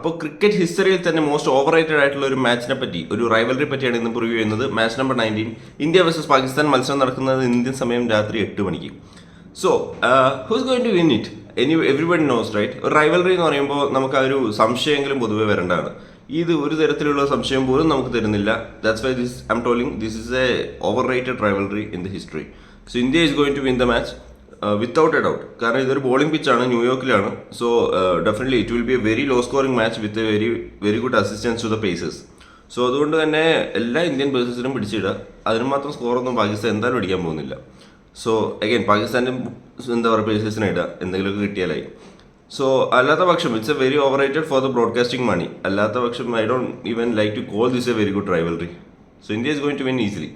അപ്പോൾ ക്രിക്കറ്റ് ഹിസ്റ്ററിയിൽ തന്നെ മോസ്റ്റ് ഓവർ റേറ്റഡ് ആയിട്ടുള്ള ഒരു മാച്ചിനെ പറ്റി, ഒരു റൈവലറി പറ്റിയാണ് ഇന്ന് പ്രിവ്യൂ ചെയ്യുന്നത്. Match number 19, India versus Pakistan. മത്സരം നടക്കുന്നത് ഇന്ത്യൻ സമയം രാത്രി 8 മണിക്ക്. So who's going to win it? Everybody knows, right? ഒരു റൈവലറി എന്ന് പറയുമ്പോൾ നമുക്ക് ആ ഒരു സംശയമെങ്കിലും പൊതുവെ വരേണ്ടതാണ്. ഇത് ഒരു തരത്തിലുള്ള സംശയം പോലും നമുക്ക് തരുന്നില്ല. That's why I am telling this is a overrated rivalry in the history. So India is going to win the match without a doubt. കാരണം ഇതൊരു ബോളിംഗ് പിച്ചാണ്, ന്യൂയോർക്കിലാണ്. So definitely it will be a very low scoring match with a very good assistance to the pacers. So അതുകൊണ്ട് തന്നെ എല്ലാ Indian പേസേഴ്സിനും പിടിച്ചിടുക. അതിന് മാത്രം സ്കോറൊന്നും പാകിസ്ഥാൻ എന്തായാലും അടിക്കാൻ പോകുന്നില്ല. സോ അഗൈൻ പാകിസ്ഥാൻ്റെ എന്താ പറയുക, പേസേഴ്സിനെ ഇടുക, എന്തെങ്കിലുമൊക്കെ കിട്ടിയാലായി. സോ അല്ലാത്ത പക്ഷം it's a very overrated for the broadcasting money. അല്ലാത്ത പക്ഷം I don't even like to call this a very good rivalry. So India is going to win easily.